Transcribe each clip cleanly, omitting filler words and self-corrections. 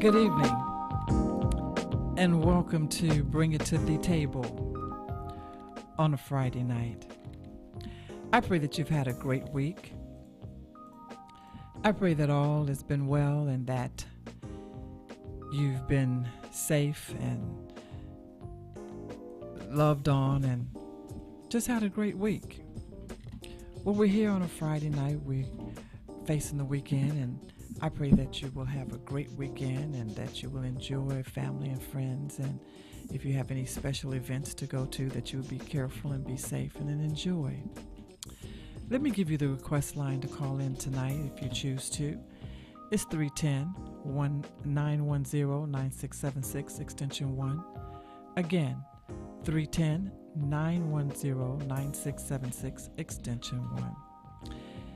Good evening, and welcome to Bring It to the Table on a Friday night. I pray that you've had a great week. I pray that all has been well and that you've been safe and loved on and just had a great week. Well, we're here on a Friday night. We're facing the weekend, and I pray that you will have a great weekend and that you will enjoy family and friends. And if you have any special events to go to, that you will be careful and be safe and then enjoy. Let me give you the request line to call in tonight if you choose to. It's 310-910-9676, extension 1. Again, 310-910-9676, extension 1.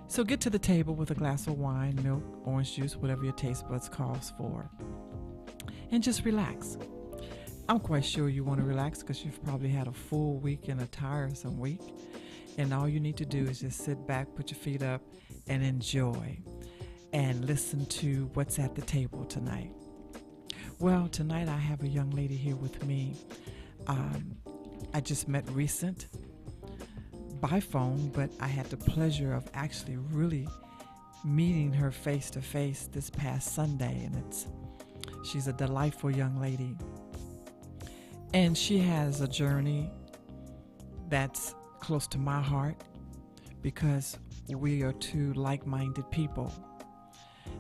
So get to the table with a glass of wine, milk, orange juice, whatever your taste buds calls for, and just relax. I'm quite sure you want to relax because you've probably had a full week and a tiresome week, and all you need to do is just sit back, put your feet up, and enjoy, and listen to what's at the table tonight. Well, tonight I have a young lady here with me. I just met recent by phone, but I had the pleasure of actually really meeting her face to face this past Sunday, and she's a delightful young lady, and she has a journey that's close to my heart because we are two like-minded people.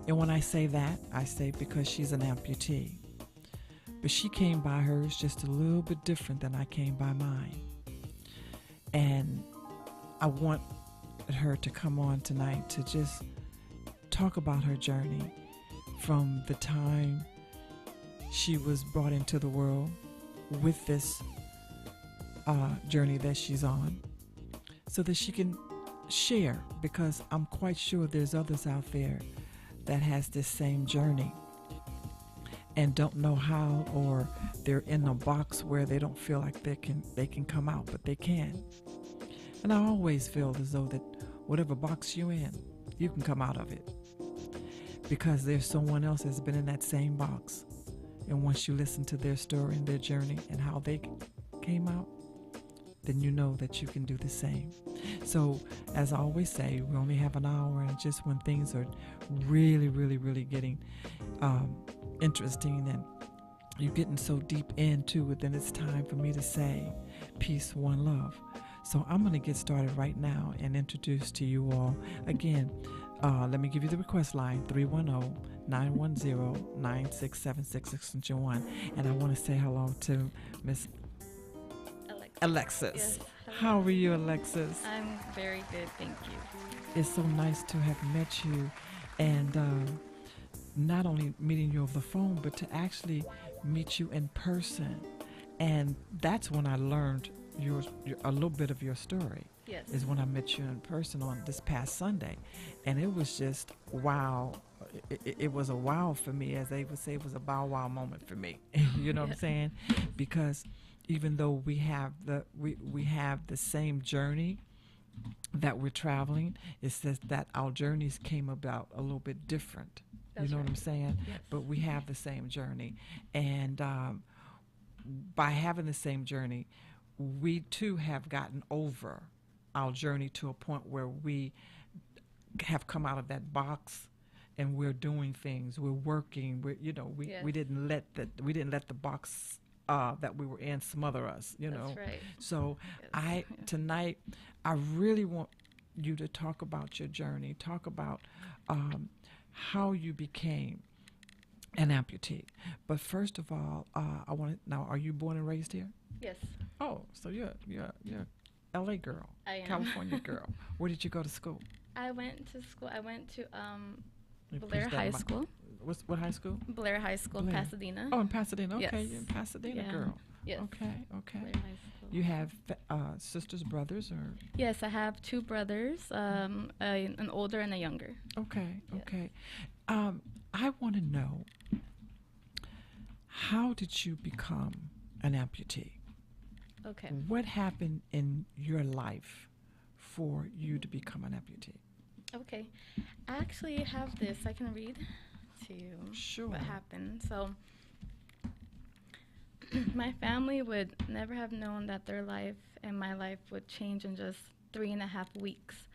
And when I say that, I say because she's an amputee, but she came by hers just a little bit different than I came by mine. And I want her to come on tonight to just talk about her journey from the time she was brought into the world with this journey that she's on, so that she can share, because I'm quite sure there's others out there that has this same journey and don't know how, or they're in a box where they don't feel like they can come out, but they can. And I always feel as though that whatever box you're in, you can come out of it, because there's someone else that's been in that same box. And once you listen to their story and their journey and how they came out, then you know that you can do the same. So, as I always say, we only have an hour, and just when things are really, really, really getting interesting and you're getting so deep into it, then it's time for me to say peace, one love. So I'm going to get started right now and introduce to you all. Again, let me give you the request line, 310-910-9676, extension 1. And I want to say hello to Miss Alexis. Yes. How are you, Alexis? I'm very good, thank you. It's so nice to have met you, and not only meeting you over the phone, but to actually meet you in person. And that's when I learned a little bit of your story. Yes. Is when I met you in person on this past Sunday, and it was just wow. It was a wow for me, as they would say. It was a bow wow moment for me. You know what I'm saying? Because even though we have the same journey that we're traveling, it's just that our journeys came about a little bit different. That's you know right. what I'm saying? Yes. But we have the same journey, and by having the same journey, we too have gotten over our journey to a point where we have come out of that box, and we're doing things. We're working. Yes. We didn't let the box that we were in smother us. That's right. So Yes. tonight I really want you to talk about your journey. Talk about how you became an amputee. But first of all, I want to now. Are you born and raised here? Yes, Oh, so you're L.A. girl, I am. California girl. Where did you go to school? I went to school. I went to You Blair pushed that High mic. School. What high school? Blair High School, Blair. Pasadena. Oh, in Pasadena. Okay, Yes. you're in Pasadena, Yeah. girl. Yes. Okay. Blair High School. You have sisters, brothers, or? Yes, I have two brothers, an older and a younger. Okay. Yes. Okay. I want to know, how did you become an amputee? Okay. What happened in your life for you to become an amputee? Okay. I actually have this I can read to you Sure. what happened. So, my family would never have known that their life and my life would change in just 3.5 weeks.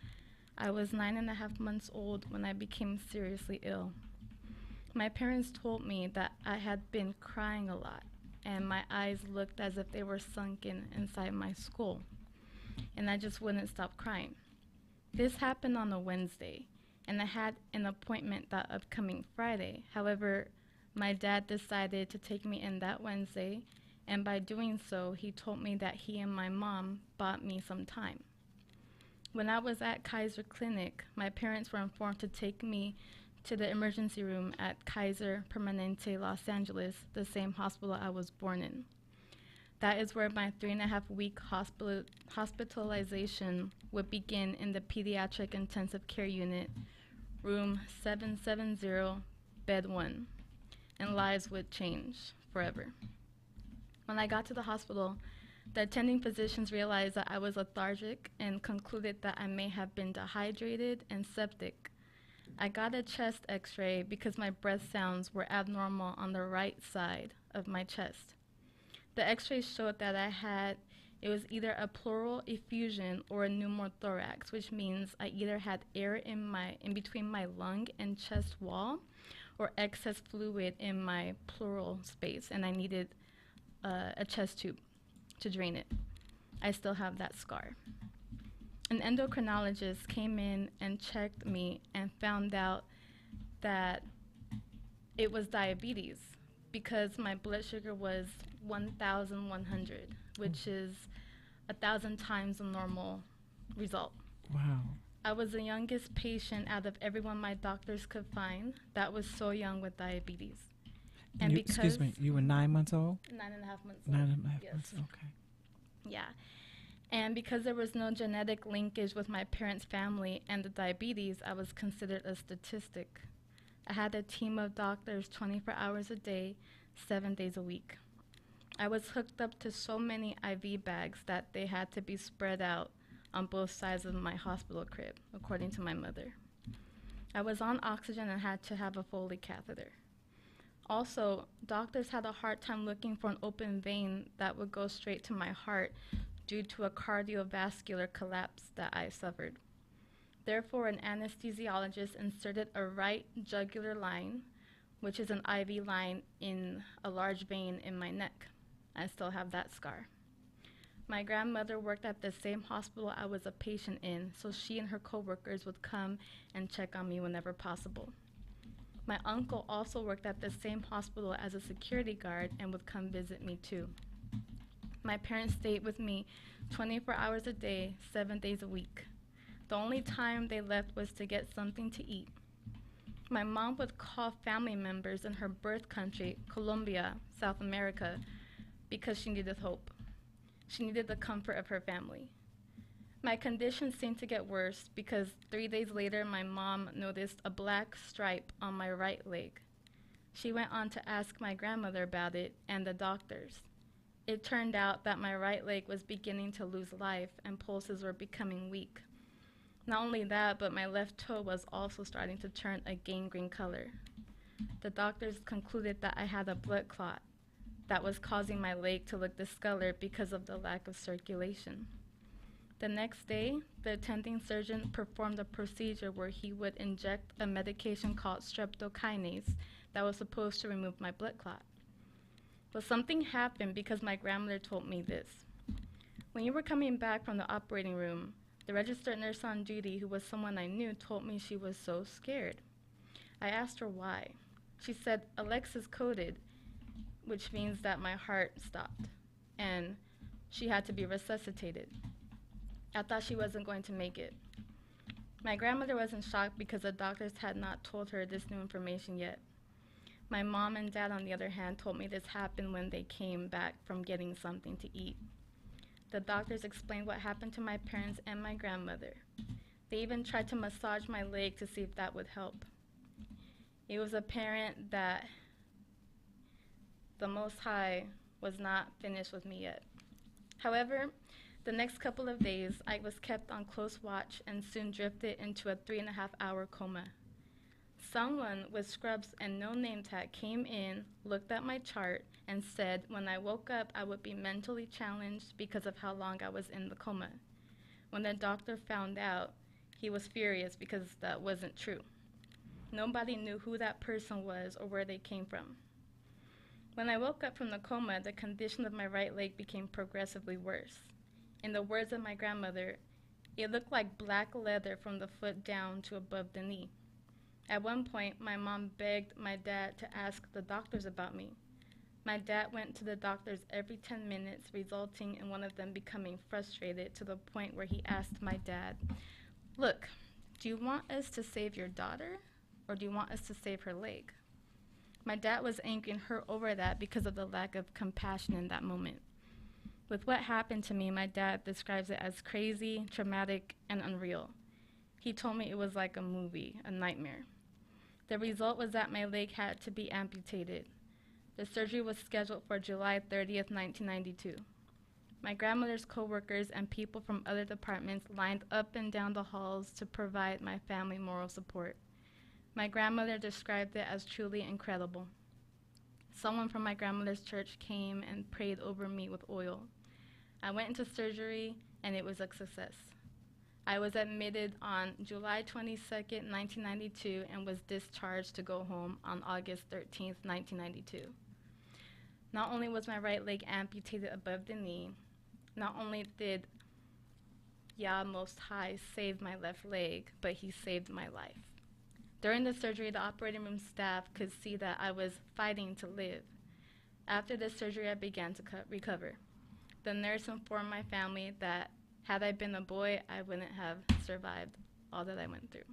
I was 9.5 months old when I became seriously ill. My parents told me that I had been crying a lot, and my eyes looked as if they were sunken inside my skull, and I just wouldn't stop crying. This happened on a Wednesday, and I had an appointment that upcoming Friday. However, my dad decided to take me in that Wednesday, and by doing so, he told me that he and my mom bought me some time. When I was at Kaiser Clinic, my parents were informed to take me to the emergency room at Kaiser Permanente Los Angeles, the same hospital I was born in. That is where my 3.5 week hospitalization would begin in the pediatric intensive care unit, room 770, bed 1, and lives would change forever. When I got to the hospital, the attending physicians realized that I was lethargic and concluded that I may have been dehydrated and septic. I got a chest x-ray because my breath sounds were abnormal on the right side of my chest. The x-ray showed that it was either a pleural effusion or a pneumothorax, which means I either had air in between my lung and chest wall or excess fluid in my pleural space, and I needed a chest tube to drain it. I still have that scar. An endocrinologist came in and checked me and found out that it was diabetes because my blood sugar was 1,100, which is 1,000 times the normal result. Wow. I was the youngest patient out of everyone my doctors could find that was so young with diabetes. And because Excuse me, you were 9 months old? 9.5 months old. 9.5 Yes. months, okay. Yeah. And because there was no genetic linkage with my parents' family and the diabetes, I was considered a statistic. I had a team of doctors 24 hours a day, 7 days a week. I was hooked up to so many IV bags that they had to be spread out on both sides of my hospital crib, according to my mother. I was on oxygen and had to have a Foley catheter. Also, doctors had a hard time looking for an open vein that would go straight to my heart due to a cardiovascular collapse that I suffered. Therefore, an anesthesiologist inserted a right jugular line, which is an IV line in a large vein in my neck. I still have that scar. My grandmother worked at the same hospital I was a patient in, so she and her coworkers would come and check on me whenever possible. My uncle also worked at the same hospital as a security guard and would come visit me too. My parents stayed with me 24 hours a day, 7 days a week. The only time they left was to get something to eat. My mom would call family members in her birth country, Colombia, South America, because she needed hope. She needed the comfort of her family. My condition seemed to get worse because 3 days later, my mom noticed a black stripe on my right leg. She went on to ask my grandmother about it and the doctors. It turned out that my right leg was beginning to lose life and pulses were becoming weak. Not only that, but my left toe was also starting to turn a gangrene color. The doctors concluded that I had a blood clot that was causing my leg to look discolored because of the lack of circulation. The next day, the attending surgeon performed a procedure where he would inject a medication called streptokinase that was supposed to remove my blood clot. But something happened because my grandmother told me this. When you were coming back from the operating room, the registered nurse on duty, who was someone I knew, told me she was so scared. I asked her why. She said Alexis coded, which means that my heart stopped, and she had to be resuscitated. I thought she wasn't going to make it. My grandmother was in shock because the doctors had not told her this new information yet. My mom and dad, on the other hand, told me this happened when they came back from getting something to eat. The doctors explained what happened to my parents and my grandmother. They even tried to massage my leg to see if that would help. It was apparent that the Most High was not finished with me yet. However, the next couple of days, I was kept on close watch and soon drifted into a 3.5-hour coma. Someone with scrubs and no name tag came in, looked at my chart, and said when I woke up I would be mentally challenged because of how long I was in the coma. When the doctor found out, he was furious because that wasn't true. Nobody knew who that person was or where they came from. When I woke up from the coma, the condition of my right leg became progressively worse. In the words of my grandmother, it looked like black leather from the foot down to above the knee. At one point, my mom begged my dad to ask the doctors about me. My dad went to the doctors every 10 minutes, resulting in one of them becoming frustrated to the point where he asked my dad, "Look, do you want us to save your daughter, or do you want us to save her leg?" My dad was angry and hurt over that because of the lack of compassion in that moment. With what happened to me, my dad describes it as crazy, traumatic, and unreal. He told me it was like a movie, a nightmare. The result was that my leg had to be amputated. The surgery was scheduled for July 30th, 1992. My grandmother's coworkers and people from other departments lined up and down the halls to provide my family moral support. My grandmother described it as truly incredible. Someone from my grandmother's church came and prayed over me with oil. I went into surgery, and it was a success. I was admitted on July 22nd, 1992, and was discharged to go home on August 13th, 1992. Not only was my right leg amputated above the knee, not only did Yah Most High save my left leg, but he saved my life. During the surgery, the operating room staff could see that I was fighting to live. After the surgery, I began to recover. The nurse informed my family that had I been a boy, I wouldn't have survived all that I went through.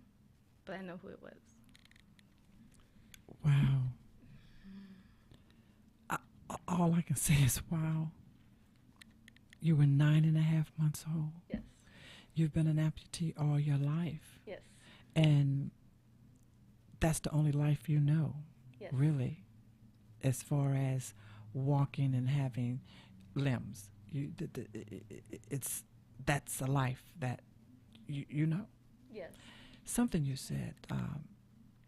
But I know who it was. Wow. All I can say is wow. You were 9.5 months old. Yes. You've been an amputee all your life. Yes. And that's the only life you know, Yes. really, as far as walking and having limbs. That's a life that you know. Yes. Something you said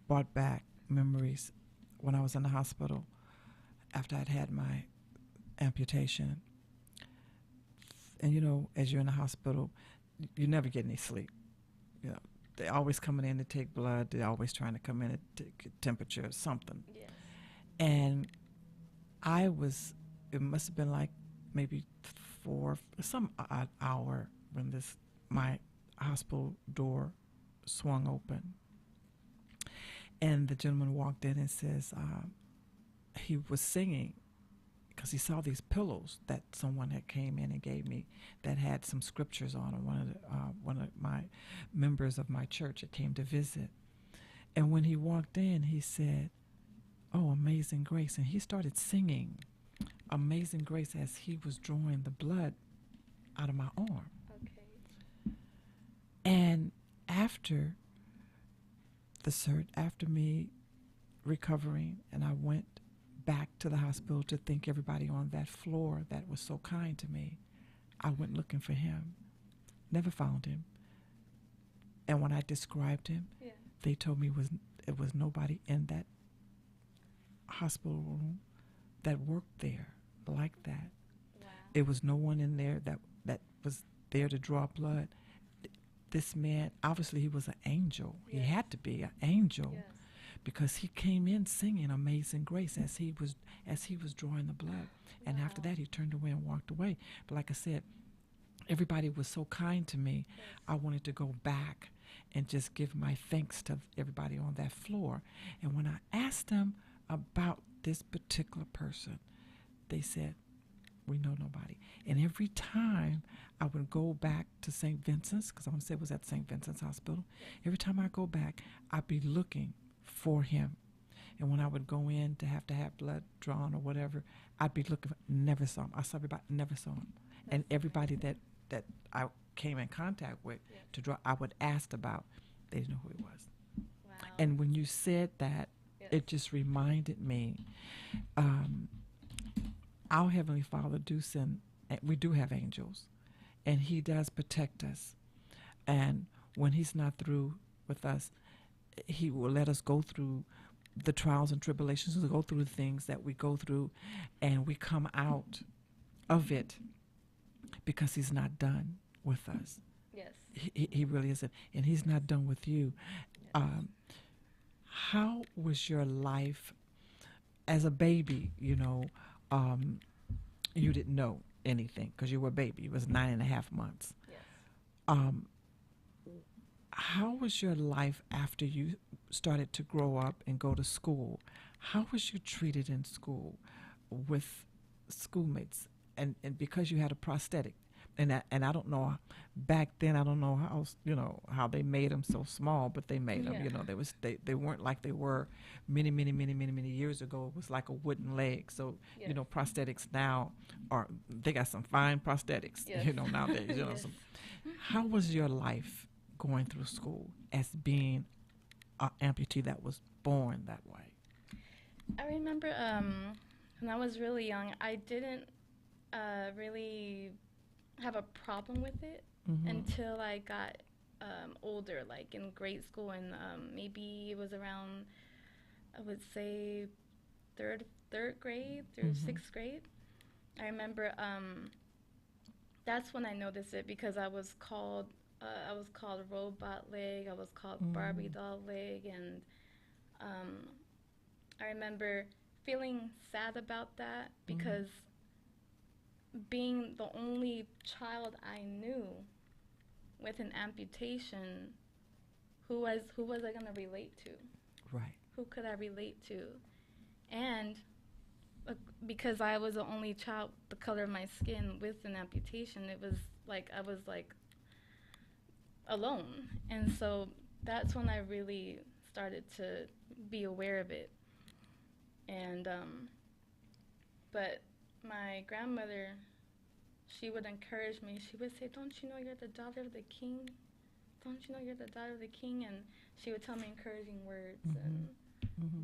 brought back memories when I was in the hospital after I'd had my amputation. And you know, as you're in the hospital, you never get any sleep. You know, they're always coming in to take blood. They're always trying to come in and take temperature or something. Yes. And it must have been like maybe some odd hour when my hospital door swung open. And the gentleman walked in and says he was singing because he saw these pillows that someone had came in and gave me that had some scriptures on them. One of my members of my church that came to visit. And when he walked in, he said, "Oh, Amazing Grace." And he started singing Amazing Grace as he was drawing the blood out of my arm. Okay. And after me recovering, and I went back to the hospital to thank everybody on that floor that was so kind to me, I went looking for him. Never found him. And when I described him, Yeah. they told me it was nobody in that hospital room that worked there like that. Wow. It was no one in there that was there to draw blood. This man, obviously he was an angel. Yes. He had to be an angel. Yes. Because he came in singing Amazing Grace as he was drawing the blood. And Wow. after that he turned away and walked away. But like I said, everybody was so kind to me. Yes. I wanted to go back and just give my thanks to everybody on that floor. And when I asked them about this particular person, they said, "We know nobody." And every time I would go back to St. Vincent's, because I want to say it was at St. Vincent's Hospital, every time I go back, I'd be looking for him. And when I would go in to have blood drawn or whatever, I'd be looking, never saw him. I saw everybody, never saw him. And everybody that I came in contact with Yes. to draw, I would ask about, they didn't know who he was. Wow. And when you said that, Yes. it just reminded me, our Heavenly Father do send, we do have angels, and He does protect us. And when He's not through with us, He will let us go through the trials and tribulations, to go through the things that we go through, and we come out of it because He's not done with us. Yes. He really isn't, and He's not done with you. Um, how was your life as a baby? You didn't know anything because you were a baby. It was 9.5 months. Yes. Um, how was your life after you started to grow up and go to school? How was you treated in school with schoolmates? And because you had a prosthetic, and I don't know back then. I don't know how they made them so small, but they made them. Yeah. They weren't like they were many years ago. It was like a wooden leg. So Yes. prosthetics now they got some fine prosthetics. Yes. Nowadays. Yes. How was your life going through school as being an amputee that was born that way? I remember when I was really young, I didn't really have a problem with it until I got older, like in grade school, and maybe it was around, I would say, third grade through sixth grade. I remember that's when I noticed it because I was called robot leg, I was called Barbie doll leg, and I remember feeling sad about that because being the only child I knew with an amputation, who was I gonna relate to? Right. Who could I relate to? And because I was the only child, the color of my skin with an amputation, it was like I was like alone. And so that's when I really started to be aware of it. And but my grandmother, she would encourage me. She would say, "Don't you know you're the daughter of the king? Don't you know you're the daughter of the king?" And she would tell me encouraging words and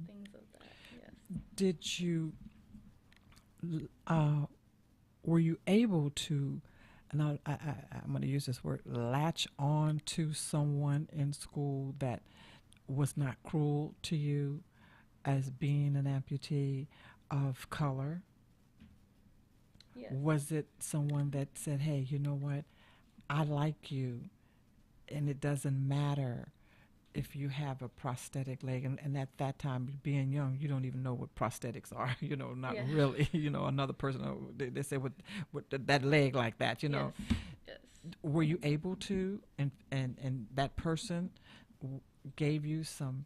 things of that. Yes. Did you, were you able to, and I'm going to use this word, latch on to someone in school that was not cruel to you as being an amputee of color? Yes. Was it someone that said, "Hey, you know what? I like you, and it doesn't matter if you have a prosthetic leg," and at that time, being young, you don't even know what prosthetics are. Not really. Another person, they say what that leg like that. Yes. Yes. Were you able to, and that person gave you some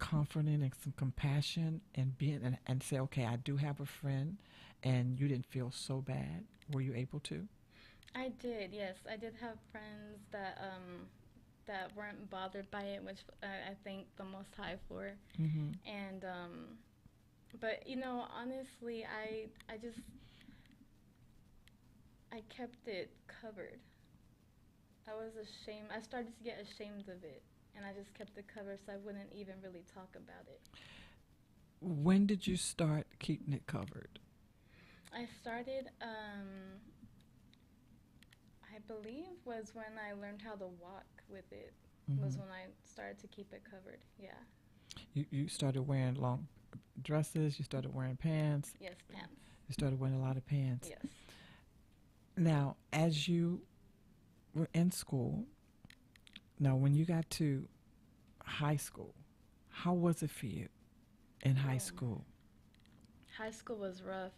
comforting and some compassion and and say, "Okay, I do have a friend," and you didn't feel so bad? Were you able to? I did. Yes, I did have friends that weren't bothered by it, which I thank the Most High for. And but honestly, I kept it covered. I was ashamed. I started to get ashamed of it, and I just kept it covered so I wouldn't even really talk about it. When did you start keeping it covered? I started, I believe, was when I learned how to walk with it. Was when I started to keep it covered. Yeah. You started wearing long dresses. You started wearing pants. Yes, pants. You started wearing a lot of pants. Yes. Now, as you were in school, now when you got to high school, how was it for you in high school? High school was rough.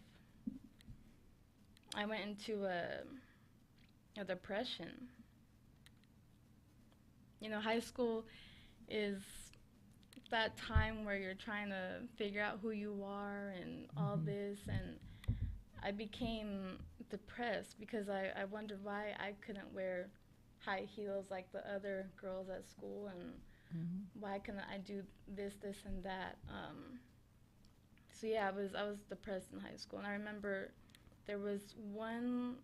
I went into a depression. High school is that time where you're trying to figure out who you are and all this, and I became depressed because I wondered why I couldn't wear high heels like the other girls at school, and why couldn't I do this and that. So yeah, I was depressed in high school, and I remember there was one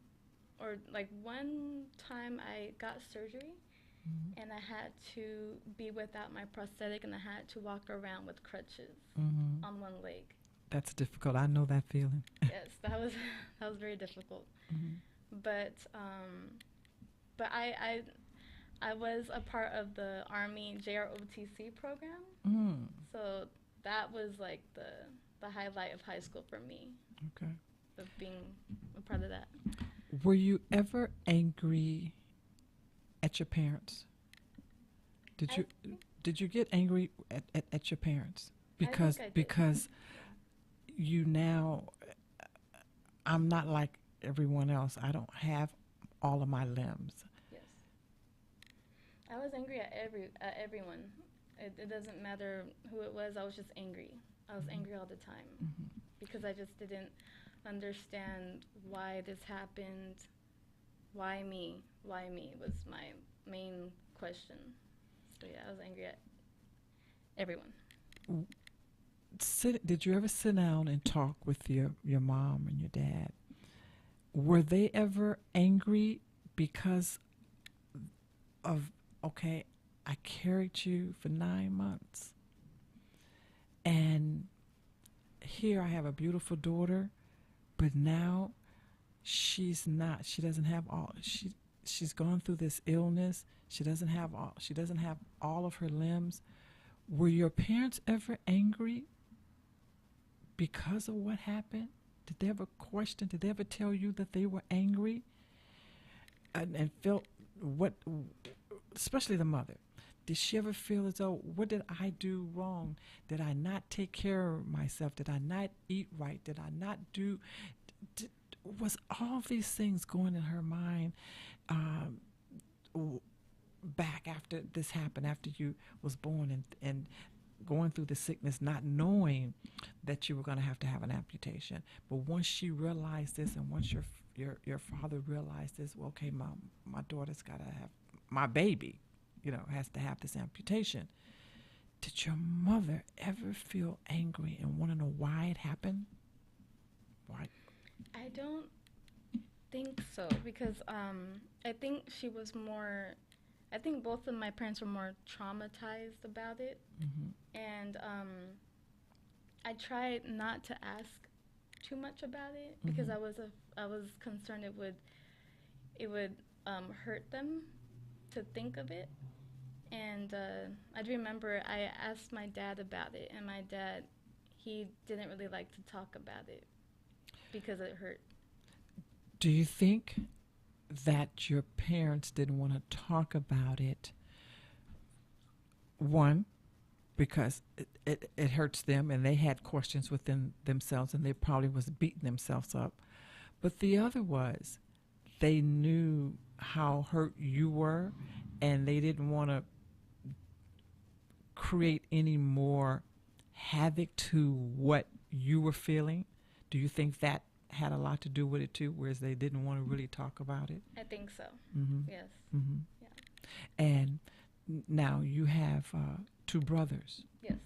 time I got surgery, and I had to be without my prosthetic, and I had to walk around with crutches on one leg. That's difficult. I know that feeling. Yes, that was very difficult. But I I was a part of the Army JROTC program, Mm, so that was like the highlight of high school for me, okay. of being a part of that. Were you ever angry at your parents? Did I you did you get angry at your parents? I Because think I did. because you now, I'm not like everyone else. I don't have all of my limbs. Yes, I was angry at everyone. It doesn't matter who it was. I was just angry. I was angry all the time Hmm. because I just didn't understand why this happened. Why me? Why me was my main question. So yeah, I was angry at everyone. Did you ever sit down and talk with your mom and your dad? Were they ever angry because of, okay, I carried you for 9 months, and here I have a beautiful daughter, but now she doesn't have all, she's gone through this illness. She doesn't have all of her limbs. Were your parents ever angry because of what happened? Did they ever question? Did they ever tell you that they were angry and felt what? Especially the mother. Did she ever feel as though, what did I do wrong? Did I not take care of myself? Did I not eat right? Did I not do? Did, was all these things going in her mind um, back after this happened, after you was born, and going through the sickness, not knowing that you were going to have an amputation? But once she realized this, and once your father realized this, well, okay, my daughter's got to have, my baby, has to have this amputation. Did your mother ever feel angry and want to know why it happened? Why? I don't think so because I think she was more. I think both of my parents were more traumatized about it, Mm-hmm. and I tried not to ask too much about it because Mm-hmm. I was concerned it would hurt them to think of it. And I do remember I asked my dad about it, and my dad, he didn't really like to talk about it because it hurt. Do you think that your parents didn't want to talk about it? One, because it hurts them, and they had questions within themselves, and they probably was beating themselves up. But the other was, they knew how hurt you were, and they didn't want to create any more havoc to what you were feeling. Do you think that had a lot to do with it too, whereas they didn't want to really talk about it? I think so. Mm-hmm. Yes. Mm-hmm. Yeah. And now you have two brothers, Yes.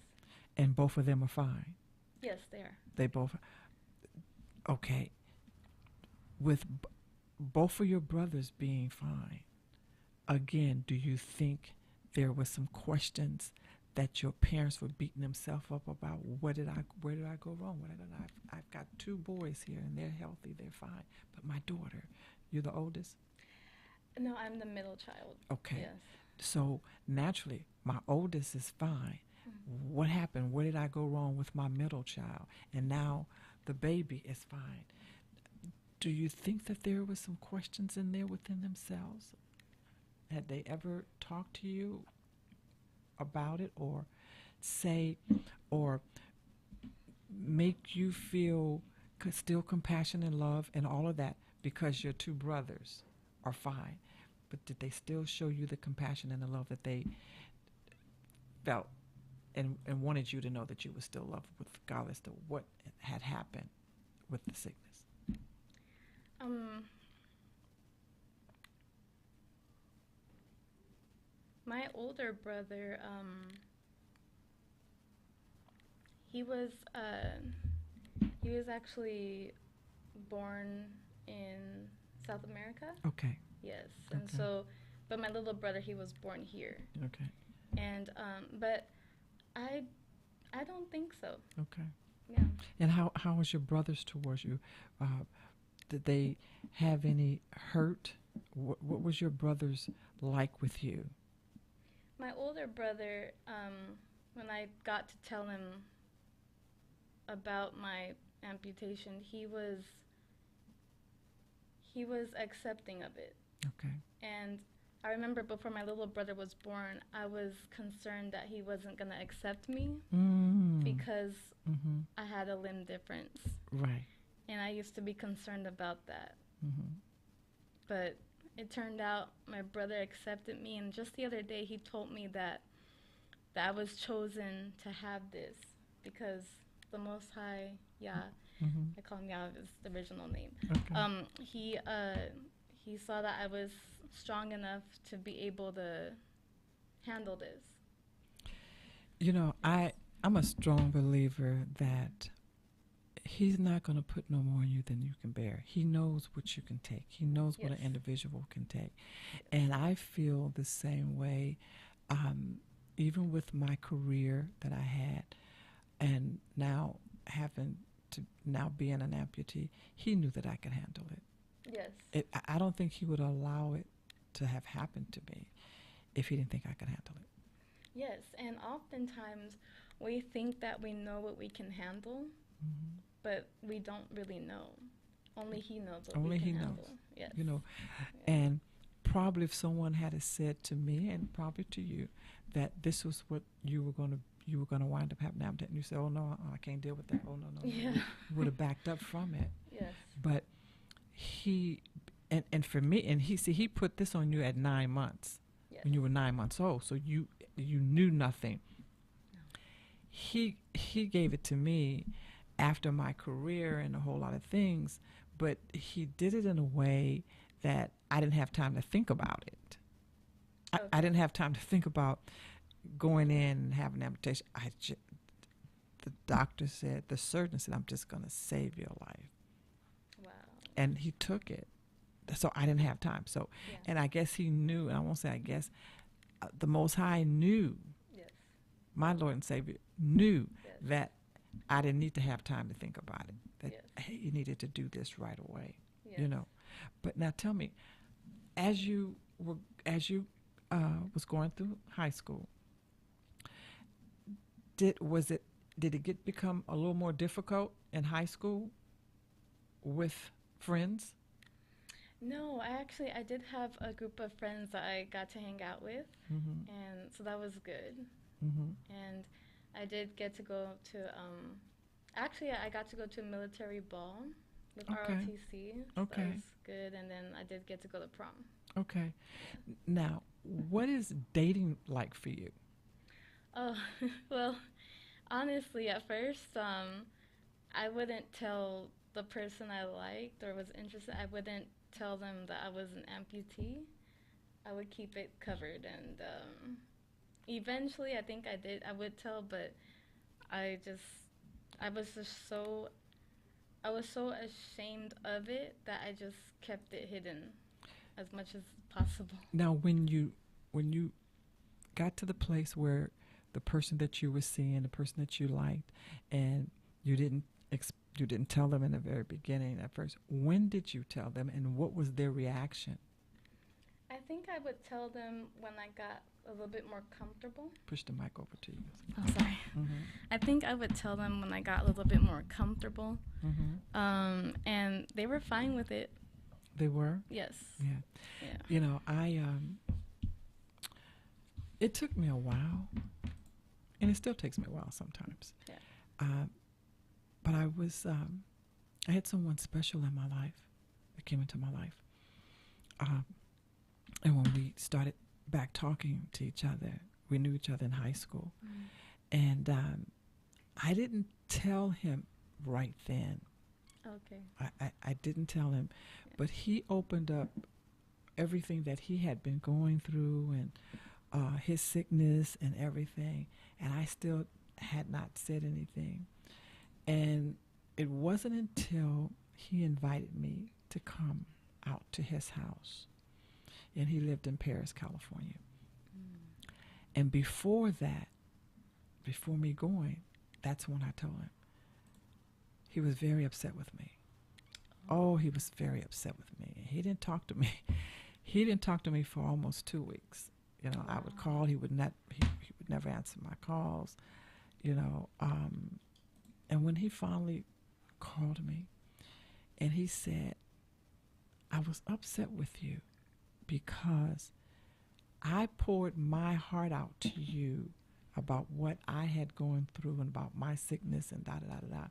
and both of them are fine. Yes, they are. They both, okay. With both of your brothers being fine, again, do you think there were some questions that your parents were beating themselves up about? Where did I go wrong? I've got two boys here, and they're healthy, they're fine, but my daughter, you're the oldest. No, I'm the middle child. Okay, Yes. so naturally, my oldest is fine. Mm. What happened? Where did I go wrong with my middle child? And now the baby is fine. Do you think that there were some questions in there within themselves? Had they ever talked to you about it, or say, or make you feel still compassion and love and all of that, because your two brothers are fine? But did they still show you the compassion and the love that they felt, and wanted you to know that you were still loved regardless to what had happened with the sickness? Um, my older brother, he was uh, he was actually born in South America. Okay. Yes, and Okay. so, but my little brother, he was born here, Okay. and but I I don't think so. Okay. Yeah. And how was your brothers towards you? Did they have any hurt What was your brother's like with you? My older brother, when I got to tell him about my amputation, he was accepting of it. Okay. And I remember before my little brother was born, I was concerned that he wasn't going to accept me because Mm-hmm. I had a limb difference. Right. And I used to be concerned about that. Mm-hmm. But it turned out my brother accepted me. And just the other day, he told me that I was chosen to have this because the Most High, Yah, Mm-hmm. I call him Yah, is the original name. Okay. He saw that I was strong enough to be able to handle this. You know, I'm a strong believer that he's not going to put no more on you than you can bear. He knows what you can take. He knows what an Yes. individual can take. And I feel the same way, even with my career that I had, and now having to now being an amputee, he knew that I could handle it. Yes. I don't think he would allow it to have happened to me if he didn't think I could handle it. Yes. And oftentimes we think that we know what we can handle, Mm-hmm. but we don't really know. Only he knows what Only we can he handle. knows. Yes. You know, Yeah. and probably if someone had said to me and probably to you that this was what you were going to wind up having, and you said, "Oh no, I can't deal with that." Oh no, no, no. Yeah. You would have backed up from it. Yes. But he, and for me, and he put this on you at 9 months Yes. when you were 9 months old, so you knew nothing. No. He gave it to me after my career and a whole lot of things, but he did it in a way that I didn't have time to think about it. I Okay. didn't have time to think about going in and having an amputation. The doctor said, the surgeon said, "I'm just going to save your life." Wow. And he took it. So I didn't have time. So, Yeah. and I guess he knew, and I won't say I guess, the Most High knew, Yes. my Lord and Savior knew Yes. that I didn't need to have time to think about it. That Yes. he needed to do this right away. Yes. You know. But now tell me, as you was going through high school, did it become a little more difficult in high school with friends? No, I did have a group of friends that I got to hang out with, Mm-hmm. and so that was good. Mm-hmm. And I did get to go to, actually, I got to go to a military ball with Okay. ROTC. So Okay. that was good. And then I did get to go to prom. Okay. Now, what is dating like for you? Oh, well, honestly, at first, I wouldn't tell the person I liked or was interested, I wouldn't tell them that I was an amputee. I would keep it covered. And eventually, I think I would tell, but I just, I was just so, I was so ashamed of it that I just kept it hidden as much as possible. Now, when you got to the place where the person that you were seeing, the person that you liked, and you didn't tell them in the very beginning at first, when did you tell them, and what was their reaction? I think I would tell them when I got a little bit more comfortable. Push the mic over to you. Oh, sorry. Mm-hmm. I think I would tell them when I got a little bit more comfortable. Mm-hmm. And they were fine with it. They were? Yes. Yeah. Yeah. You know, it took me a while, and it still takes me a while sometimes. Yeah. But I had someone special in my life that came into my life. And when we started back talking to each other, we knew each other in high school. And I didn't tell him right then. Okay. I didn't tell him, but he opened up everything that he had been going through and his sickness and everything, and I still had not said anything. And it wasn't until he invited me to come out to his house, and he lived in Paris, California. And before that, before me going, that's when I told him. He was very upset with me. Oh, he was very upset with me. He didn't talk to me. he didn't talk to me for almost 2 weeks. You know, I would call, he would never answer my calls. You know, and when he finally called me, and he said, I was upset with you because I poured my heart out to you about what I had gone through and about my sickness and da da da da da,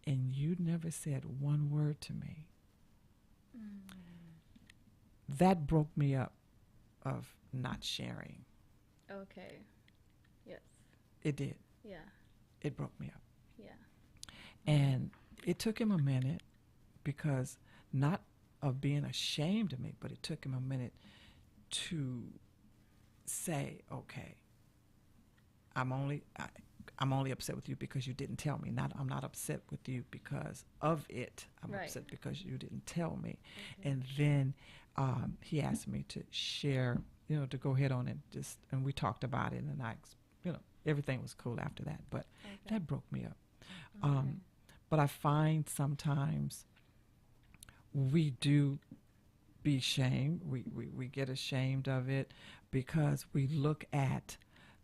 and you never said one word to me. That broke me up of not sharing. Okay. Yes. It did. Yeah. It broke me up. Yeah. And it took him a minute, because not of being ashamed of me, but it took him a minute to say, okay, I'm only upset with you because you didn't tell me. I'm not upset with you because of it. I'm Right. upset because you didn't tell me. Okay. And then he asked me to share, you know, to go ahead on and we talked about it, and you know, everything was cool after that. But Okay. that broke me up. Okay. But I find sometimes we do be shamed. We get ashamed of it because we look at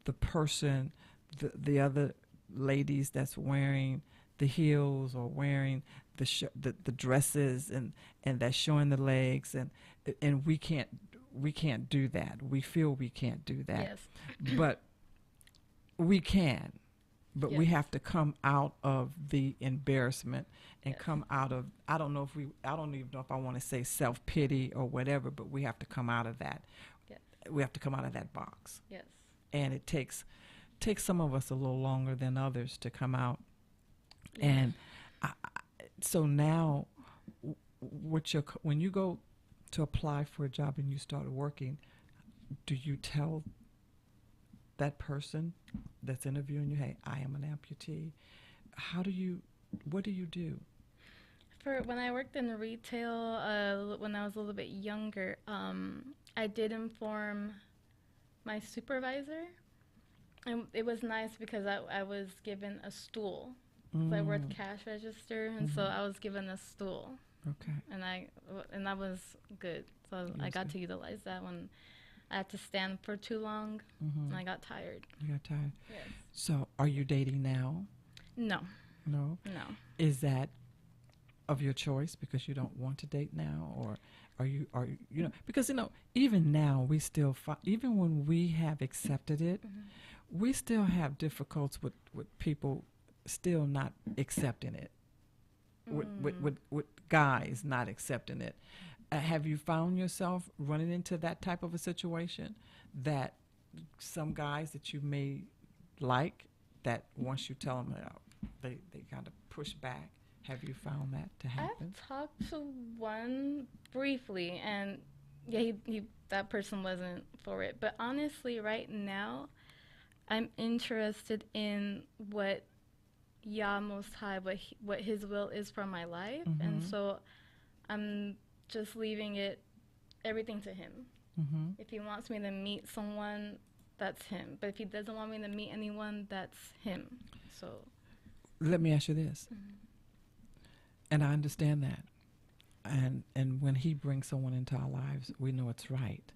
the person, the other ladies that's wearing the heels or wearing the dresses and that's showing the legs, and we can't do that. We feel we can't do that. Yes. But we can. But we Yes. have to come out of the embarrassment and Yes. come out of, I don't even know if I want to say self-pity or whatever, but we have to come out of that. Yes. We have to come out of that box. Yes. And it takes some of us a little longer than others to come out. Yeah. And so now, when you go to apply for a job and you start working, do you tell that person that's interviewing you, hey, I am an amputee? What do you do? For when I worked in retail, when I was a little bit younger, I did inform my supervisor, and it was nice because I was given a stool. So I worked cash register, and so I was given a stool, Okay. and that was good. So I got to utilize that when I had to stand for too long, and I got tired. You got tired. Yes. So are you dating now? No. No. No. Is that of your choice because you don't want to date now, or are you because even now we still even when we have accepted it, we still have difficulties with people still not accepting it, with guys not accepting it. Have you found yourself running into that type of a situation, that some guys that you may like, that once you tell them, they kind of push back? Have you found that to happen? I've talked to one briefly, and yeah, that person wasn't for it. But honestly, right now, I'm interested in what Yah Most High, what His will is for my life, and so I'm just leaving everything to Him. If He wants me to meet someone, that's Him. But if He doesn't want me to meet anyone, that's Him. So let me ask you this. And I understand that. And when He brings someone into our lives, we know it's right.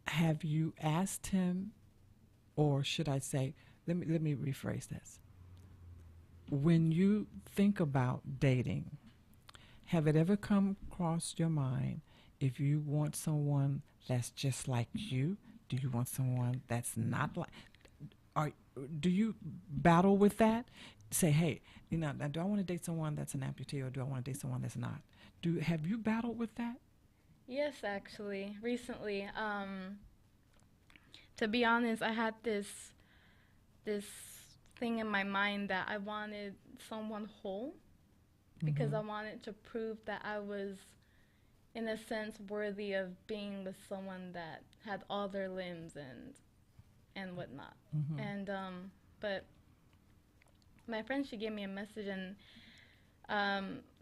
Have you asked Him, or should I say, let me rephrase this. When you think about dating, have it ever come across your mind, if you want someone that's just like you, do you want someone that's not like, do you battle with that? Say, hey, now, do I want to date someone that's an amputee, or do I want to date someone that's not? Have you battled with that? yes, actually, recently. To be honest, I had this thing in my mind that I wanted someone whole, because I wanted to prove that I was, in a sense, worthy of being with someone that had all their limbs and whatnot. And but my friend, she gave me a message, and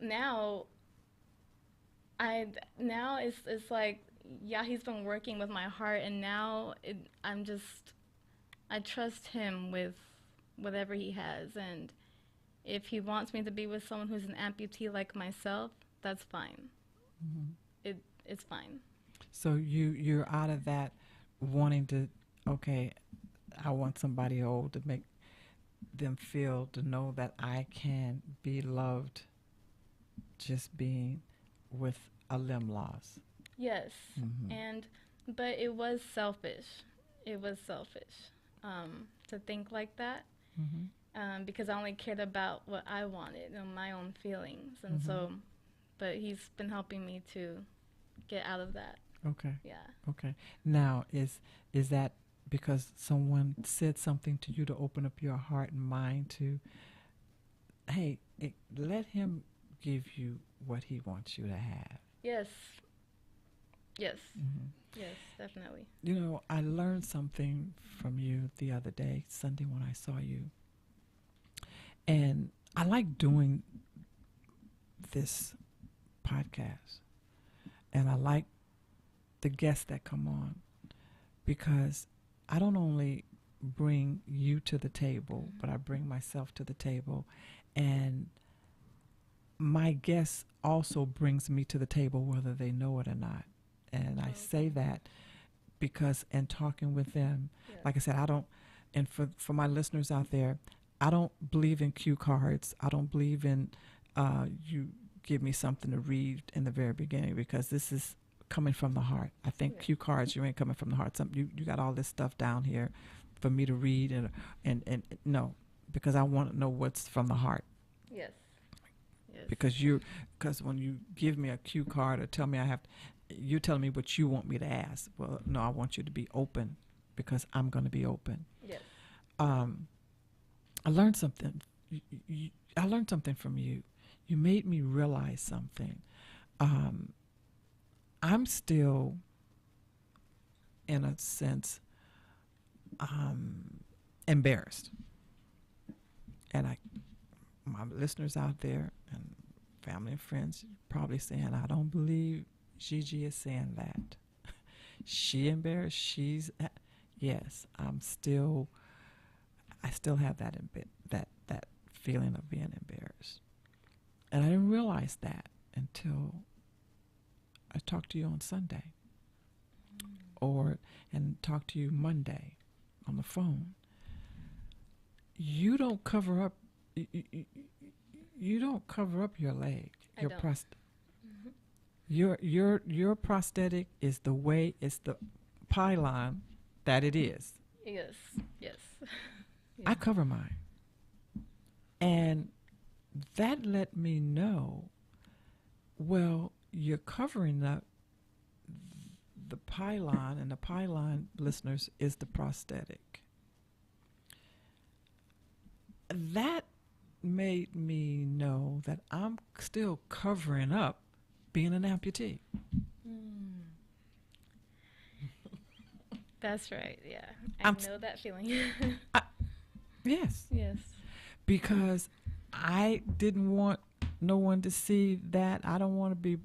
now it's like, yeah, He's been working with my heart, and now I trust Him with whatever He has, and if He wants me to be with someone who's an amputee like myself, that's fine. It's fine. So you're out of that wanting to, okay, I want somebody old to make them feel, to know that I can be loved just being with a limb loss. Yes. Mm-hmm. And but it was selfish. It was selfish to think like that. Mm-hmm. Because I only cared about what I wanted and my own feelings. And Mm-hmm. so, but he's been helping me to get out of that. Okay. Yeah. Okay. Now, is that because someone said something to you to open up your heart and mind to, hey, let him give you what he wants you to have? Yes. Yes. Mm-hmm. Yes, definitely. You know, I learned something from you the other day, Sunday, when I saw you. And I like doing this podcast. And I like the guests that come on because I don't only bring you to the table, but I bring myself to the table. And my guest also brings me to the table whether they know it or not. And I say that because in talking with them, Yeah. like I said, I don't, and for my listeners out there, I don't believe in cue cards. I don't believe in you give me something to read in the very beginning, because this is coming from the heart. I think Yeah. cue cards, you ain't coming from the heart. You got all this stuff down here for me to read, and no, because I want to know what's from the heart. Yes. Yes. Because when you give me a cue card or tell me you're telling me what you want me to ask. Well, no, I want you to be open, because I'm going to be open. Yes. I learned something. I learned something from you. You made me realize something. I'm still, in a sense, embarrassed. And my listeners out there and family and friends probably saying, I don't believe Gigi is saying that. She embarrassed. Yes, I still have that feeling of being embarrassed. And I didn't realize that until I talked to you on Sunday, and talked to you Monday on the phone. You don't cover up. You don't cover up your leg. I don't. Your prosthetic is the way, it's the pylon that it is. Yes. Yes. Yeah. I cover mine. And that let me know, well, you're covering up the pylon, and the pylon, listeners, is the prosthetic. That made me know that I'm still covering up being an amputee. That's right. Yeah. I know that feeling. Yes. Yes. Because I didn't want no one to see that. I don't want to be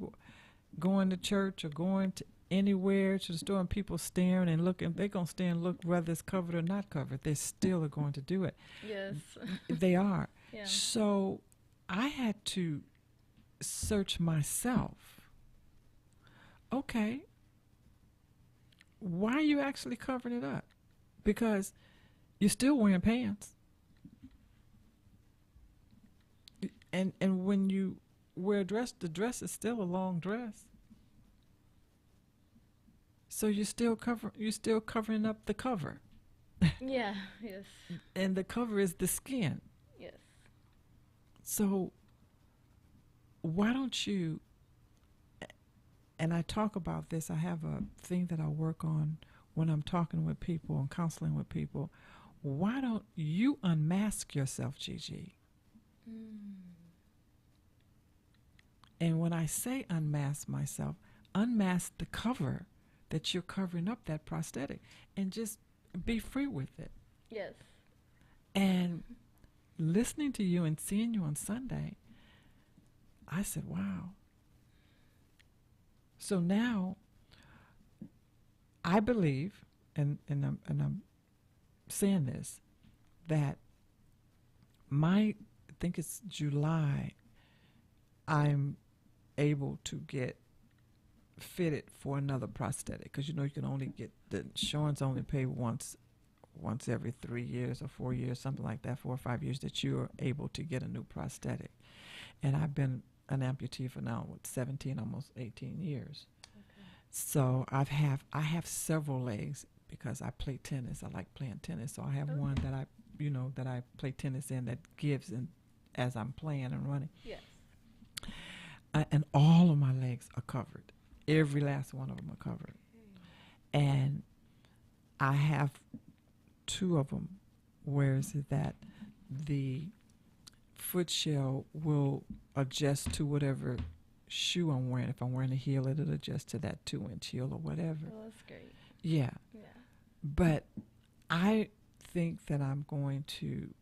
going to church or going to anywhere, to the store, and people staring and looking. They're going to stare and look whether it's covered or not covered. They still are going to do it. Yes. They are. Yeah. So I had to search myself. Okay, why are you actually covering it up? Because you're still wearing pants. And when you wear a dress, the dress is still a long dress. So you're still covering up the cover. Yeah. Yes. And the cover is the skin. Yes. So why don't you, and I talk about this, I have a thing that I work on when I'm talking with people and counseling with people. Why don't you unmask yourself, Gigi? And when I say unmask myself, unmask the cover that you're covering up that prosthetic, and just be free with it. Yes. And listening to you and seeing you on Sunday, I said, wow. So now I believe, and I'm saying this, that I think it's July, I'm able to get fitted for another prosthetic because you know you can only get the insurance only pay once every 3 years or 4 years, something like that, 4 or 5 years that you're able to get a new prosthetic. And I've been an amputee for now 17, almost 18 years. Okay. So I have several legs because I play tennis. I like playing tennis. So I have one that I play tennis in that gives in as I'm playing and running. Yes. And all of my legs are covered. Every last one of them are covered. And I have 2 of them where is it that the foot shell will adjust to whatever shoe I'm wearing. If I'm wearing a heel, it'll adjust to that 2-inch heel or whatever. Well, that's great. Yeah. Yeah. But I think that I'm going to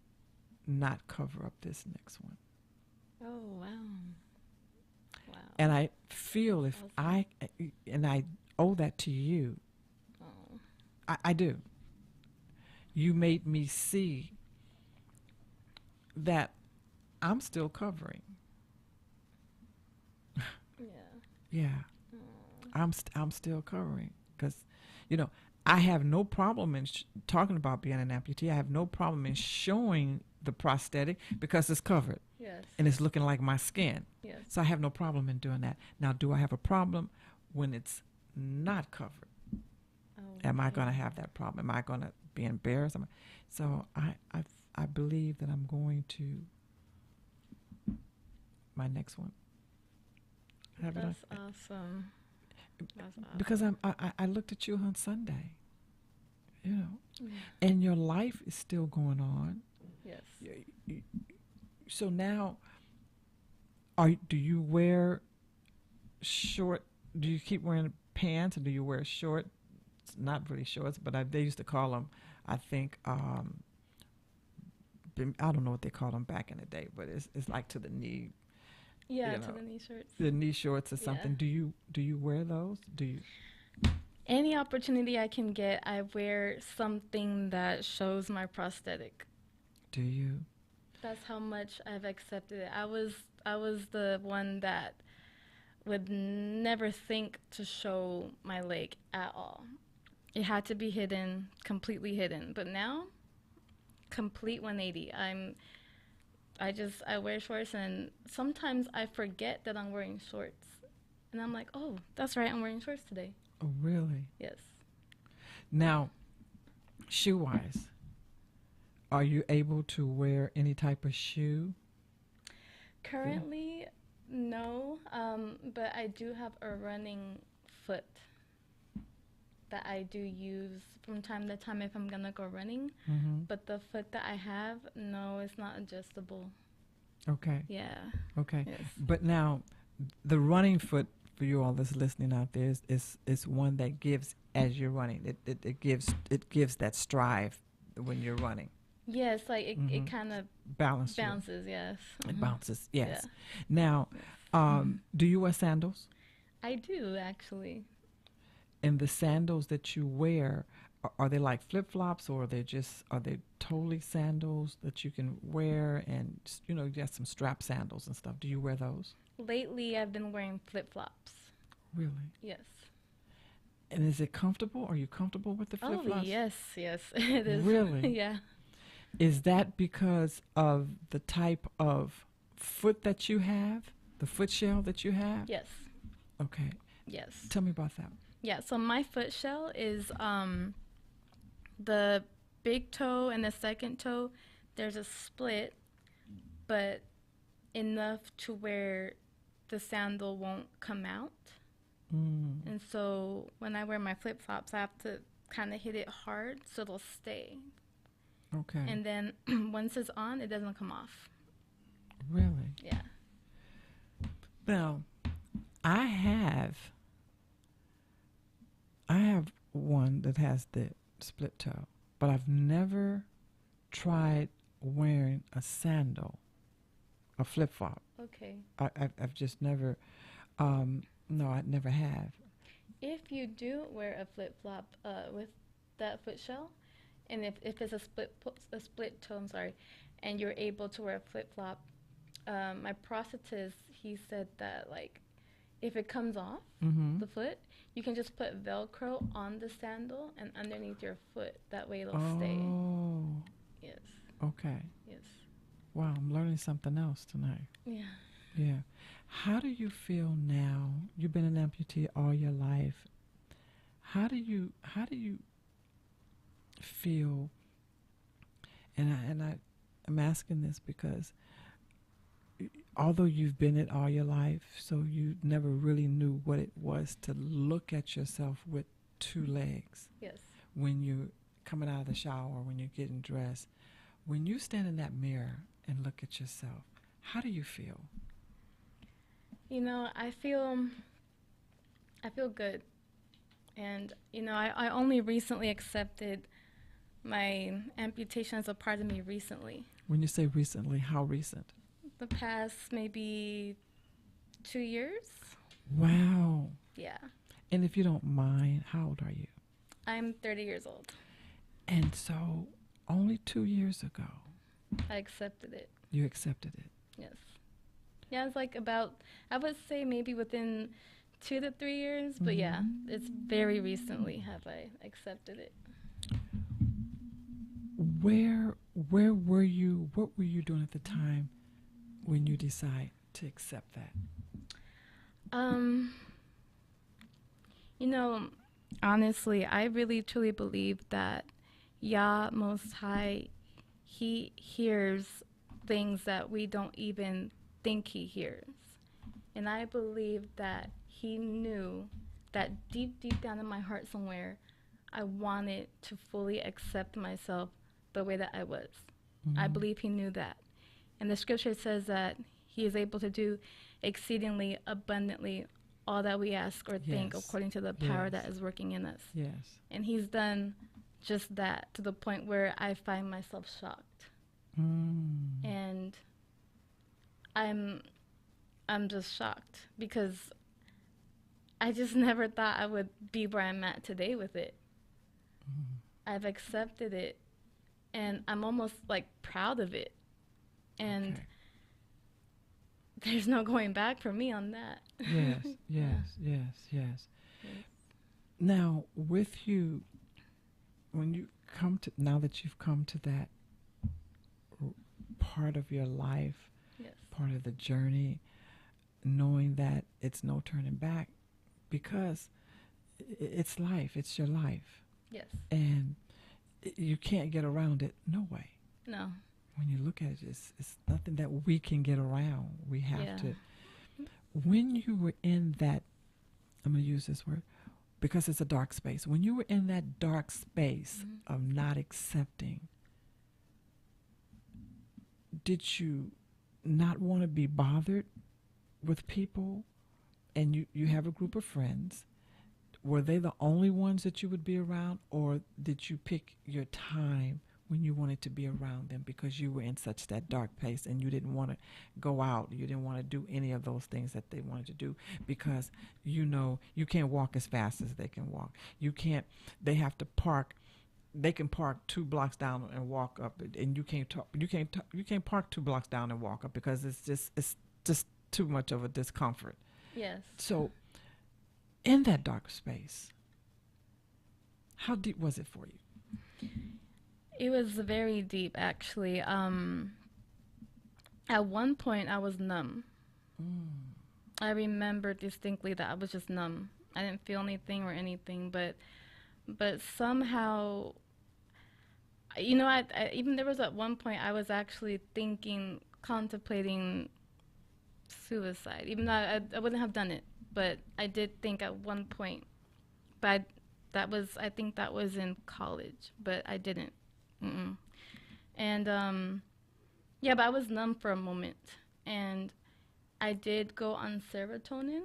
not cover up this next one. Oh, wow. Wow. And I feel if I owe that to you. Oh. I do. You made me see that I'm still covering. Yeah. Yeah. Oh. I'm still covering because, I have no problem in talking about being an amputee. I have no problem in showing the prosthetic because it's covered. Yes. And it's looking like my skin. Yes. So I have no problem in doing that. Now, do I have a problem when it's not covered? Oh, Am I okay. going to have that problem? Am I going to be embarrassed? So I believe that I'm going to my next one. Have it That's on- awesome. That's awesome. Because I looked at you on Sunday, Yeah. and your life is still going on. Yes. So now, do you wear short? Do you keep wearing pants, or do you wear short? Not really shorts, but they used to call them. I think I don't know what they called them back in the day, but it's like to the knee, Yeah, You to know, the knee shorts. the knee shorts or Yeah. something. Do you wear those? Do you? Any opportunity I can get, I wear something that shows my prosthetic. Do you? That's how much I've accepted it. I was the one that would never think to show my leg at all. It had to be hidden, completely hidden. But now, complete 180. I wear shorts, and sometimes I forget that I'm wearing shorts. And I'm like, oh, that's right, I'm wearing shorts today. Oh, really? Yes. Now, shoe-wise, are you able to wear any type of shoe? Currently, no, but I do have a running foot that I do use from time to time if I'm gonna go running. Mm-hmm. But the foot that I have, no, it's not adjustable. Okay. Yeah. Okay. Yes. But now, the running foot for you all that's listening out there is one that gives as you're running. It gives that strive when you're running. Yes, like it Mhm. kind of Balance. bounces. Yes. It Mhm. bounces. Yes. Yeah. Now, do you wear sandals? I do actually. And the sandals that you wear, are they like flip flops, or are they totally sandals that you can wear, and you got some strap sandals and stuff? Do you wear those? Lately, I've been wearing flip flops. Really? Yes. And is it comfortable? Are you comfortable with the flip flops? Oh yes, it is. Really? Yeah. Is that because of the type of foot that you have, the foot shell that you have? Yes. Okay. Yes. Tell me about that. Yeah, so my foot shell is the big toe and the second toe, there's a split, but enough to where the sandal won't come out. Mm. And so when I wear my flip-flops, I have to kind of hit it hard so it'll stay. Okay. And then once it's on, it doesn't come off. Really? Yeah. Now, I have one that has the split toe, but I've never tried wearing a sandal, a flip flop. Okay. I've just never. No, I never have. If you do wear a flip-flop with that foot shell, and if it's a split toe, I'm sorry, and you're able to wear a flip-flop, my prosthetist, he said that like if it comes off Mm-hmm. the foot, you can just put Velcro on the sandal and underneath your foot. That way it'll stay. Oh, Yes. okay. Yes. Wow, I'm learning something else tonight. Yeah. Yeah. How do you feel now? You've been an amputee all your life. How do you feel? I'm asking this because although you've been it all your life, so you never really knew what it was to look at yourself with two legs Yes. when you're coming out of the shower, when you're getting dressed. When you stand in that mirror and look at yourself, how do you feel? You know, I feel good. And, you know, I only recently accepted my amputation as a part of me recently. When you say recently, how recent? The past maybe 2 years. Wow. Yeah. And if you don't mind, how old are you? I'm 30 years old. And so only 2 years ago, I accepted it. you accepted it. Yes. Yeah, it's like about, I would say maybe within 2 to 3 years, but yeah, it's very recently have I accepted it. Where were you? What were you doing at the time when you decide to accept that? You know, honestly, I really truly believe that Yah Most High, He hears things that we don't even think He hears. And I believe that He knew that deep down in my heart somewhere, I wanted to fully accept myself the way that I was. Mm-hmm. I believe He knew that. And the scripture says that He is able to do exceedingly abundantly all that we ask or think Yes. according to the power Yes. that is working in us. Yes. And He's done just that to the point where I find myself shocked. And I'm just shocked because I just never thought I would be where I'm at today with it. I've accepted it and I'm almost like proud of it. And Okay. there's no going back for me on that. Yes, yes. Now, with you, when you come to, now that you've come to that part of your life, Yes. part of the journey, knowing that it's no turning back, because it's life, it's your life, Yes. and you can't get around it, no way. No. When you look at it, it's nothing that we can get around. We have Yeah. to. When you were in that, I'm going to use this word because it's a dark space. When you were in that dark space of not accepting, did you not want to be bothered with people? And you have a group of friends. Were they the only ones that you would be around, or did you pick your time when you wanted to be around them because you were in such that dark place and you didn't want to go out, you didn't want to do any of those things that they wanted to do because you know you can't walk as fast as they can walk. You can't, they have to park, they can park 2 blocks down and walk up, and you can't park 2 blocks down and walk up because it's just too much of a discomfort. Yes. So in that dark space, how deep was it for you? It was very deep, actually. At one point, I was numb. I remember distinctly that I was just numb. I didn't feel anything or anything, but somehow, you know, I even there was at one point I was actually contemplating suicide, even though I wouldn't have done it, but I did think at one point. But I think that was in college, but I didn't. And yeah, but I was numb for a moment, and I did go on serotonin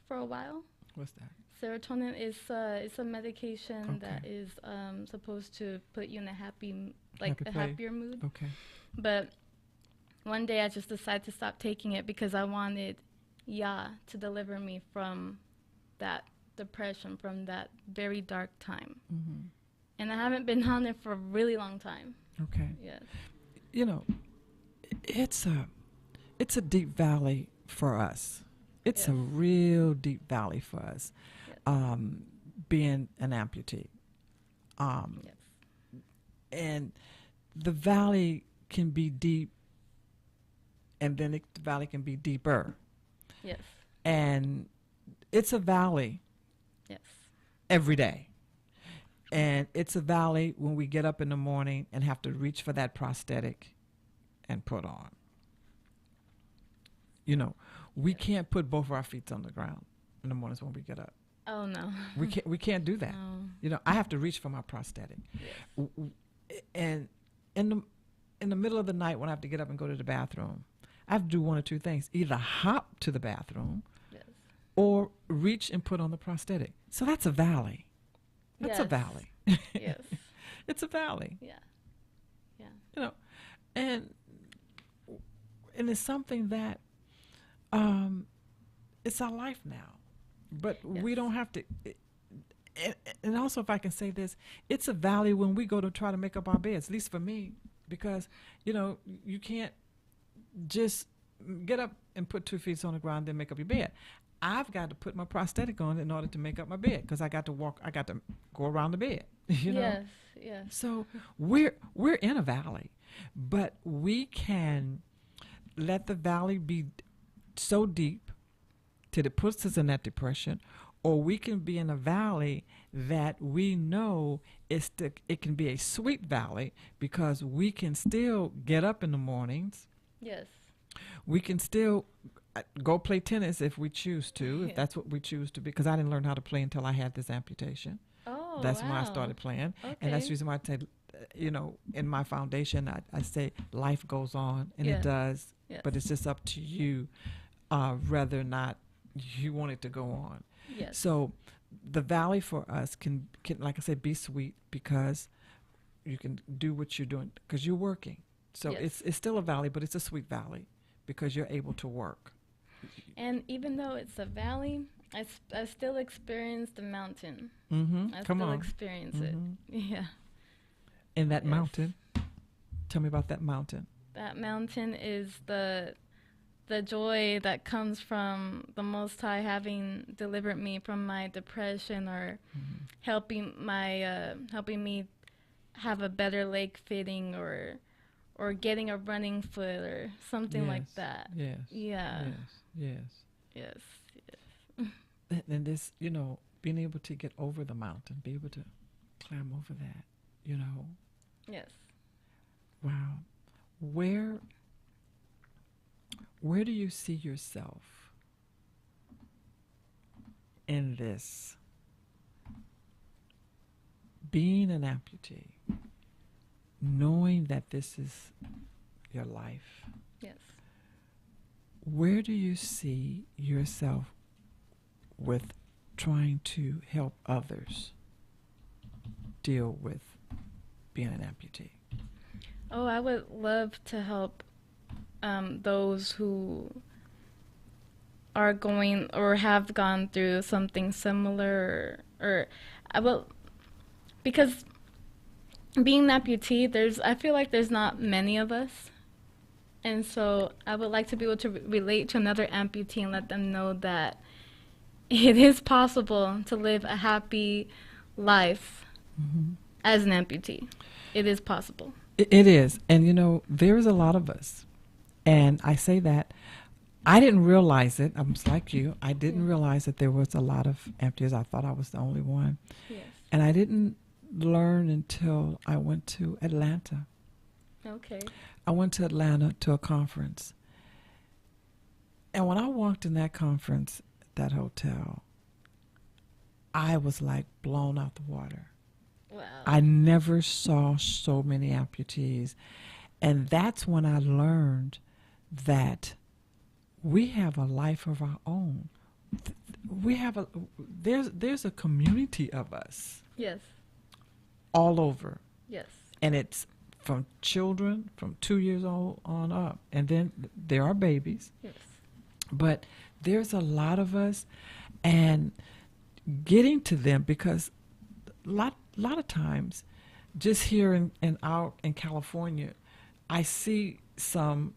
for a while. What's that? Serotonin is it's a medication Okay. that is supposed to put you in a Happy happier mood. Okay. But one day I just decided to stop taking it because I wanted Yah to deliver me from that depression, from that very dark time. And I haven't been on it for a really long time. Okay. Yes. You know, it's a deep valley for us. It's a Yes. real deep valley for us, Yes. being an amputee. Um, Yes. and the valley can be deep, and then the valley can be deeper. Yes. And it's a valley Yes. every day. And it's a valley when we get up in the morning and have to reach for that prosthetic and put on. You know, we Yes. can't put both of our feet on the ground in the mornings when we get up. Oh no. We can't do that. No. You know, I have to reach for my prosthetic. Yes. And in the middle of the night when I have to get up and go to the bathroom, I have to do one or two things. Either hop to the bathroom Yes. or reach and put on the prosthetic. So that's a valley. That's a Yes. valley. Yes. It's a valley. Yeah. Yeah. You know, and it's something that it's our life now. But we Yes. don't have to. And also, if I can say this, it's a valley when we go to try to make up our beds, at least for me, because, you know, you can't just get up and put 2 feet on the ground and then make up your bed. I've got to put my prosthetic on in order to make up my bed because I got to go around the bed, you know? Yes. Yes. So we're in a valley, but we can let the valley be so deep till it puts us in that depression, or we can be in a valley that we know it can be a sweet valley because we can still get up in the mornings. Yes. We can still go play tennis if we choose to, if Yeah. that's what we choose to be, because I didn't learn how to play until I had this amputation. Oh. That's when I wow. started playing. Okay. And that's the reason why I say, you know, in my foundation, I say life goes on, and Yeah. it does, Yes. but it's just up to you whether or not you want it to go on. Yes. So the valley for us can, like I said, be sweet because you can do what you're doing because you're working. So Yes. it's still a valley, but it's a sweet valley because you're able to work. And even though it's a valley, I still experience the mountain. Mm-hmm. I Come still on. experience Mhm. it. Yeah. And that Yes. mountain, tell me about that mountain. That mountain is the joy that comes from the Most High having delivered me from my depression, or Mhm. helping me have a better leg fitting, or getting a running foot or something like Yes. that. Yes. Yeah. Yes. Yes. And this, you know, being able to get over the mountain, be able to climb over that, you know, Yes. wow. Where do you see yourself in this? Being an amputee, knowing that this is your life, Yes. where do you see yourself with trying to help others deal with being an amputee? Oh, I would love to help those who are going or have gone through something similar, or I will, because being an amputee, I feel like there's not many of us, and so I would like to be able to relate to another amputee and let them know that it is possible to live a happy life Mm-hmm. as an amputee. It is possible. It is. And, you know, there's a lot of us. And I say that I didn't realize it. I'm just like you. I didn't realize that there was a lot of amputees. I thought I was the only one. Yes. And I didn't learn until I went to Atlanta. Okay. I went to Atlanta to a conference. And when I walked in that conference, that hotel, I was like blown out the water. Wow. I never saw so many amputees. And that's when I learned that we have a life of our own. There's a community of us Yes. all over. Yes. And it's from children from 2 years old on up. And then there are babies. Yes. But there's a lot of us, and getting to them, because a lot of times, just here in California, I see some,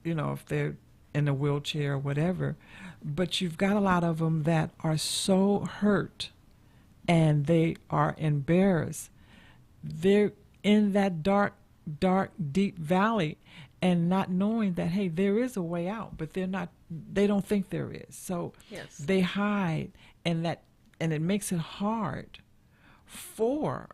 you know, if they're in a wheelchair or whatever, but you've got a lot of them that are so hurt and they are embarrassed. They're in that dark, deep valley and not knowing that, hey, there is a way out, but they don't think there is. So Yes. they hide, and it makes it hard for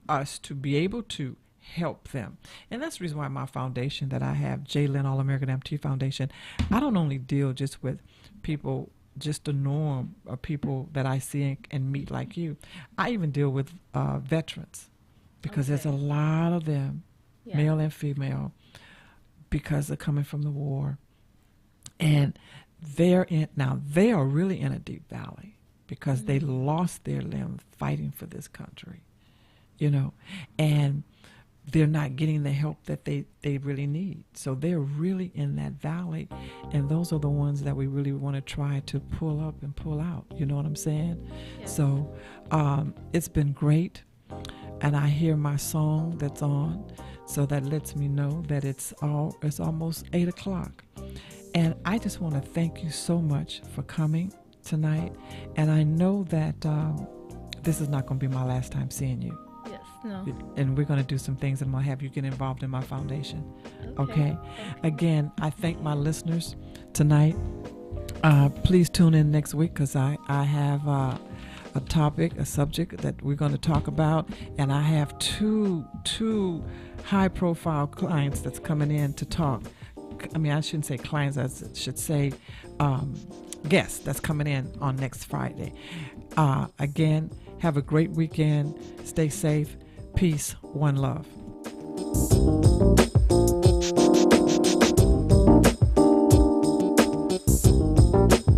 us to be able to help them. And that's the reason why my foundation that I have, J. Lynn All-American Amputee Foundation, I don't only deal just with people, just the norm of people that I see and meet like you. I even deal with veterans, because there's a Okay. lot of them, Yeah. male and female, because they're coming from the war. And they are really in a deep valley because they lost their limb fighting for this country, and they're not getting the help that they really need. So they're really in that valley, and those are the ones that we really want to try to pull up and pull out. You know what I'm saying? Yes. So it's been great, and I hear my song that's on, so that lets me know that it's almost 8 o'clock. And I just want to thank you so much for coming tonight. And I know that this is not going to be my last time seeing you. Yes. No. And we're going to do some things, and I'm going to have you get involved in my foundation. Okay? Again, I thank my listeners tonight. Please tune in next week, because I have a subject that we're going to talk about, and I have two high-profile clients that's coming in to talk. I mean, I shouldn't say clients, I should say guests that's coming in on next Friday. Again, have a great weekend. Stay safe. Peace. One love.